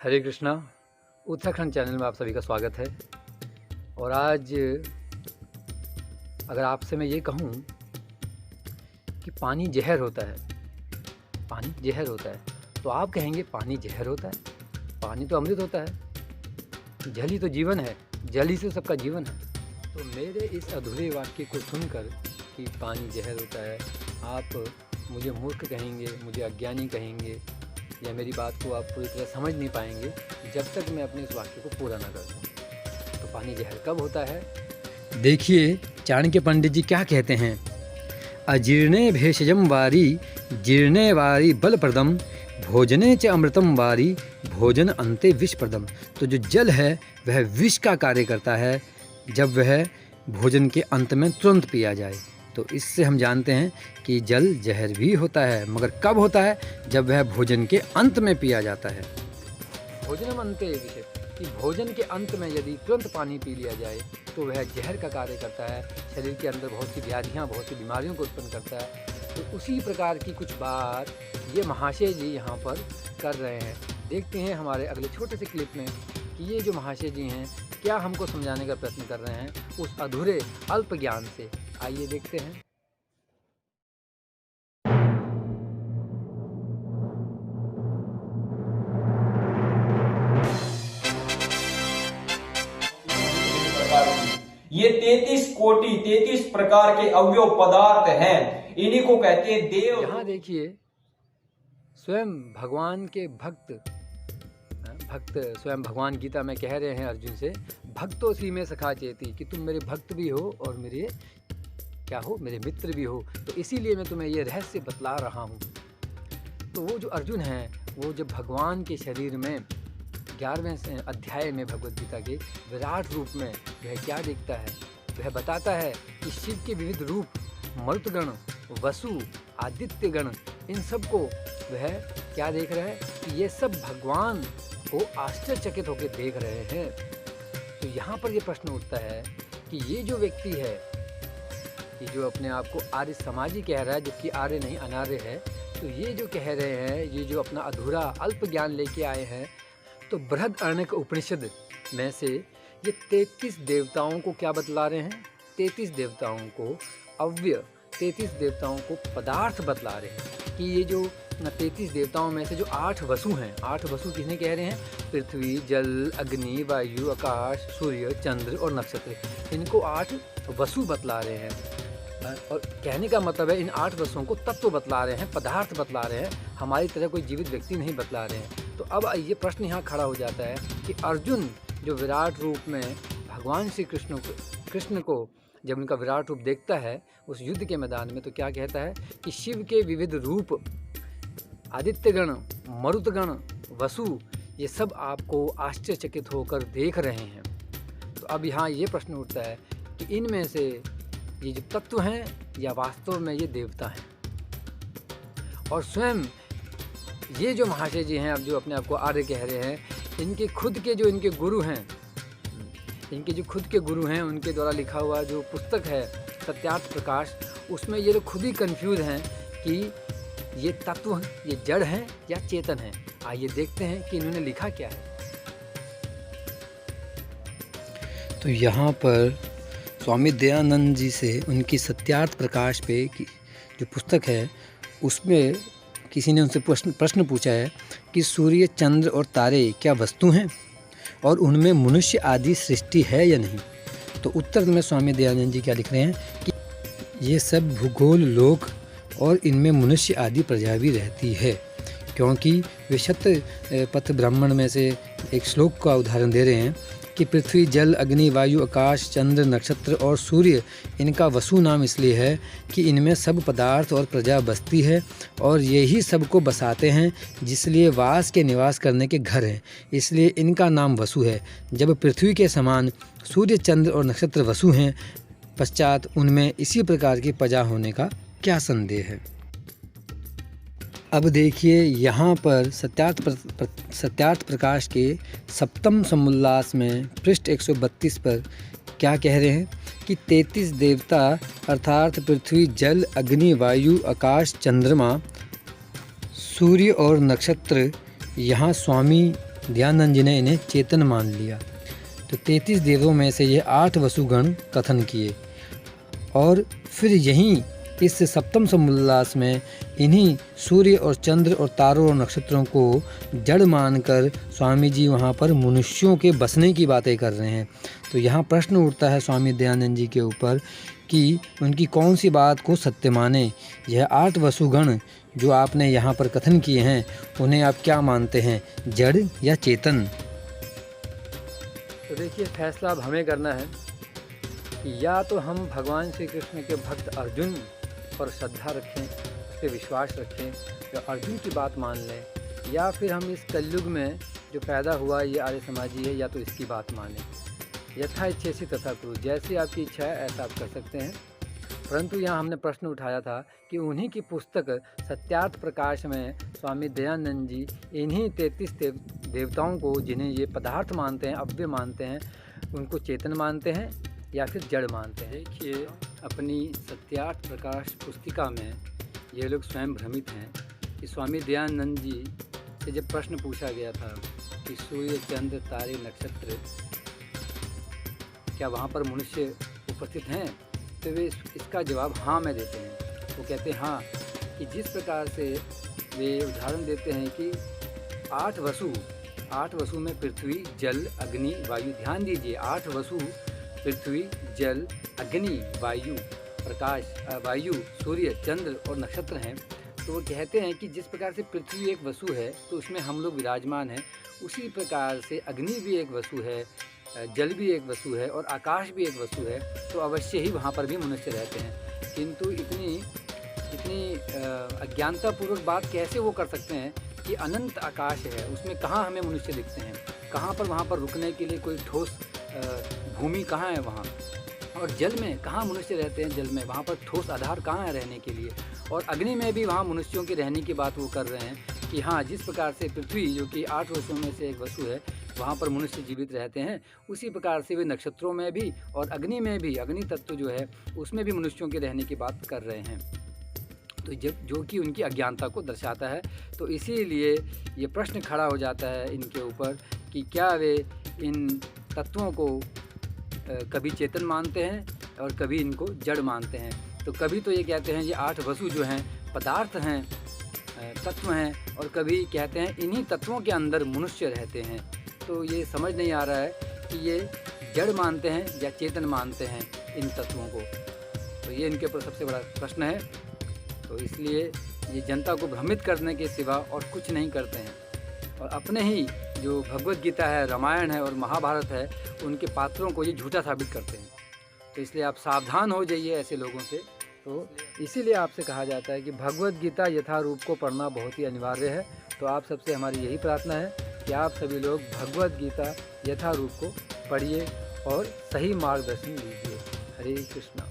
हरे Krishna. Uttarakhand channel में आप सभी का स्वागत है। और आज अगर आपसे मैं ये कहूँ कि पानी जहर होता है, पानी जहर होता है, तो आप कहेंगे पानी जहर होता है? पानी तो अमृत होता है, जल ही तो जीवन है, जल ही से सबका जीवन है। तो मेरे इस अधूरे वाक्य को सुनकर कि पानी जहर होता है, आप मुझे मूर्ख कहेंगे, मुझे अज्ञानी कहेंगे, या मेरी बात को आप पूरी तरह समझ नहीं पाएंगे जब तक मैं अपने इस वाक्य को पूरा ना कर दूँ। तो पानी जहर कब होता है? देखिए चाणक्य पंडित जी क्या कहते हैं। अजीर्णे भेषजम वारी जीर्णे वारी बलप्रदम भोजने च अमृतम वारी भोजन अंते विषप्रदम। तो जो जल है वह विष का कार्य करता है जब वह भोजन के अंत में तुरंत पिया जाए। तो इससे हम जानते हैं कि जल जहर भी होता है, मगर कब होता है? जब वह भोजन के अंत में पिया जाता है। भोजनम अंते विषय, कि भोजन के अंत में यदि तुरंत पानी पी लिया जाए तो वह जहर का कार्य करता है, शरीर के अंदर बहुत सी व्याधियाँ, बहुत सी बीमारियों को उत्पन्न करता है। तो उसी प्रकार की कुछ बात ये महाशय जी यहाँ पर कर रहे हैं। देखते हैं हमारे अगले छोटे से क्लिप में कि ये जो महाशय जी हैं क्या हमको समझाने का प्रयत्न कर रहे हैं उस अधूरे अल्प ज्ञान से। आइए देखते हैं। ये 33 कोटि 33 प्रकार के अवयव पदार्थ हैं, इन्हीं को कहते हैं देव। यहाँ देखिए स्वयं भगवान के भक्त स्वयं भगवान गीता में कह रहे हैं अर्जुन से, भक्तों सी में सखा चेती, कि तुम मेरे भक्त भी हो और मेरे क्या हो, मेरे मित्र भी हो। तो इसीलिए मैं तुम्हें ये रहस्य बतला रहा हूँ। तो वो जो अर्जुन हैं वो जब भगवान के शरीर में 11वें अध्याय में भगवद गीता के विराट रूप में वह क्या देखता है, वह बताता है कि शिव के विविध रूप, मरुतगण, वसु, आदित्यगण, इन सब को वह क्या देख रहा है कि ये सब भगवान को आश्चर्यचकित होकर देख रहे हैं। तो यहाँ पर ये प्रश्न उठता है कि ये जो व्यक्ति है, ये जो अपने आप को आर्य समाजी कह रहा है, जबकि आर्य नहीं अनार्य है, तो ये जो कह रहे हैं, ये जो अपना अधूरा अल्प ज्ञान लेके आए हैं, तो बृहदारण्यक उपनिषद में से ये 33 देवताओं को क्या बतला रहे हैं? 33 देवताओं को अव्यय, 33 देवताओं को पदार्थ बतला रहे हैं कि ये जो 33 देवताओं में से जो 8 वसु हैं, 8 वसु किसने कह रहे हैं? पृथ्वी, जल, अग्नि, वायु, आकाश, सूर्य, चंद्र और नक्षत्र, इनको 8 वसु बतला रहे हैं। और कहने का मतलब है इन 8 वसुओं को तत्व बतला रहे हैं, पदार्थ बतला रहे हैं, हमारी तरह कोई जीवित व्यक्ति नहीं बतला रहे हैं। तो अब ये प्रश्न यहाँ खड़ा हो जाता है कि अर्जुन जो विराट रूप में भगवान श्री कृष्ण को जब उनका विराट रूप देखता है उस युद्ध के मैदान में, तो क्या कहता है कि शिव के विविध रूप, आदित्यगण, मरुतगण, वसु, ये सब आपको आश्चर्यचकित होकर देख रहे हैं। तो अब यहाँ ये प्रश्न उठता है कि इनमें से ये जो तत्व हैं या वास्तव में ये देवता हैं? और स्वयं ये जो महाशय जी हैं, अब जो अपने आप को आर्य कह रहे हैं, इनके खुद के जो इनके गुरु हैं, इनके जो खुद के गुरु हैं, उनके द्वारा लिखा हुआ जो पुस्तक है सत्यार्थ प्रकाश, उसमें ये लोग खुद ही कंफ्यूज हैं कि ये तत्व, ये जड़ हैं या चेतन हैं। आइए देखते हैं कि इन्होंने लिखा क्या है। तो यहाँ पर स्वामी दयानंद जी से उनकी सत्यार्थ प्रकाश पे की जो पुस्तक है उसमें किसी ने उनसे प्रश्न पूछा है कि सूर्य, चंद्र और तारे क्या वस्तु हैं और उनमें मनुष्य आदि सृष्टि है या नहीं? तो उत्तर में स्वामी दयानंद जी क्या लिख रहे हैं कि ये सब भूगोल लोक और इनमें मनुष्य आदि प्रजा भी रहती है, क्योंकि वे शतपथ ब्राह्मण में से एक श्लोक का उदाहरण दे रहे हैं कि पृथ्वी, जल, अग्नि, वायु, आकाश, चंद्र, नक्षत्र और सूर्य इनका वसु नाम इसलिए है कि इनमें सब पदार्थ और प्रजा बसती है और यही सबको बसाते हैं, जिसलिए वास के निवास करने के घर हैं, इसलिए इनका नाम वसु है। जब पृथ्वी के समान सूर्य, चंद्र और नक्षत्र वसु हैं, पश्चात उनमें इसी प्रकार की प्रजा होने का क्या संदेह है? अब देखिए यहाँ पर सत्यार्थ प्रकाश के सप्तम समुल्लास में पृष्ठ 132 पर क्या कह रहे हैं कि 33 देवता अर्थात पृथ्वी, जल, अग्नि, वायु, आकाश, चंद्रमा, सूर्य और नक्षत्र यहाँ स्वामी दयानंद जी ने इन्हें चेतन मान लिया। तो 33 देवों में से ये 8 वसुगण कथन किए और फिर यहीं इस सप्तम समुल्लास में इन्हीं सूर्य और चंद्र और तारों और नक्षत्रों को जड़ मानकर स्वामी जी वहाँ पर मनुष्यों के बसने की बातें कर रहे हैं। तो यहाँ प्रश्न उठता है स्वामी दयानंद जी के ऊपर कि उनकी कौन सी बात को सत्य माने। यह 8 वसुगण जो आपने यहाँ पर कथन किए हैं उन्हें आप क्या मानते हैं, जड़ या चेतन? तो देखिए, फैसला अब हमें करना है कि या तो हम भगवान श्री कृष्ण के भक्त अर्जुन पर श्रद्धा रखें, उस पर विश्वास रखें, या अर्जुन की बात मान लें, या फिर हम इस कलयुग में जो पैदा हुआ ये आर्य समाजी है, या तो इसकी बात मानें। यथा इच्छेसी तथा कुरु, जैसी आपकी इच्छा है ऐसा आप कर सकते हैं। परंतु यहाँ हमने प्रश्न उठाया था कि उन्हीं की पुस्तक सत्यार्थ प्रकाश में स्वामी दयानंद जी इन्हीं 33 देवताओं को, जिन्हें ये पदार्थ मानते हैं, अव्यय मानते हैं, उनको चेतन मानते हैं या फिर जड़ मानते हैं। देखिए, अपनी सत्यार्थ प्रकाश पुस्तिका में ये लोग स्वयं भ्रमित हैं कि स्वामी दयानंद जी से जब प्रश्न पूछा गया था कि सूर्य, चंद्र, तारे, नक्षत्र, क्या वहाँ पर मनुष्य उपस्थित हैं, तो वे इसका जवाब हाँ में देते हैं। वो कहते हैं हाँ, कि जिस प्रकार से वे उदाहरण देते हैं कि 8 वसु में पृथ्वी, जल, अग्नि, वायु, ध्यान दीजिए, 8 वसु पृथ्वी, जल, अग्नि, वायु, प्रकाश, वायु, सूर्य, चंद्र और नक्षत्र हैं। तो वो कहते हैं कि जिस प्रकार से पृथ्वी एक वसु है तो उसमें हम लोग विराजमान हैं, उसी प्रकार से अग्नि भी एक वसु है, जल भी एक वसु है और आकाश भी एक वसु है। तो अवश्य ही वहाँ पर भी मनुष्य रहते हैं। किंतु इतनी अज्ञानतापूर्वक बात कैसे वो कर सकते हैं कि अनंत आकाश है, उसमें कहाँ हमें मनुष्य दिखते हैं, कहाँ पर वहाँ पर रुकने के लिए कोई ठोस भूमि कहाँ है वहाँ, और जल में कहाँ मनुष्य रहते हैं, जल में वहाँ पर ठोस आधार कहाँ है रहने के लिए, और अग्नि में भी वहाँ मनुष्यों के रहने की बात वो कर रहे हैं कि हाँ, जिस प्रकार से पृथ्वी जो कि 8 वसुओं में से एक वसु है, वहाँ पर मनुष्य जीवित रहते हैं, उसी प्रकार से वे नक्षत्रों में भी और अग्नि में भी, अग्नि तत्व जो है उसमें भी मनुष्यों के रहने की बात कर रहे हैं। तो जो कि उनकी अज्ञानता को दर्शाता है। तो इसीलिए ये प्रश्न खड़ा हो जाता है इनके ऊपर कि क्या वे इन तत्वों को कभी चेतन मानते हैं और कभी इनको जड़ मानते हैं। तो कभी तो ये कहते हैं ये 8 वसु जो हैं पदार्थ हैं, तत्व हैं, और कभी कहते हैं इन्हीं तत्वों के अंदर मनुष्य रहते हैं। तो ये समझ नहीं आ रहा है कि ये जड़ मानते हैं या चेतन मानते हैं इन तत्वों को। तो ये इनके ऊपर सबसे बड़ा प्रश्न है। तो इसलिए ये जनता को भ्रमित करने के सिवा और कुछ नहीं करते हैं, और अपने ही जो भगवत गीता है, रामायण है और महाभारत है, उनके पात्रों को ये झूठा साबित करते हैं। तो इसलिए आप सावधान हो जाइए ऐसे लोगों से। तो इसीलिए आपसे कहा जाता है कि भगवत गीता यथारूप को पढ़ना बहुत ही अनिवार्य है। तो आप सबसे हमारी यही प्रार्थना है कि आप सभी लोग भगवत गीता यथारूप को पढ़िए और सही मार्गदर्शन लीजिए। हरे कृष्णा।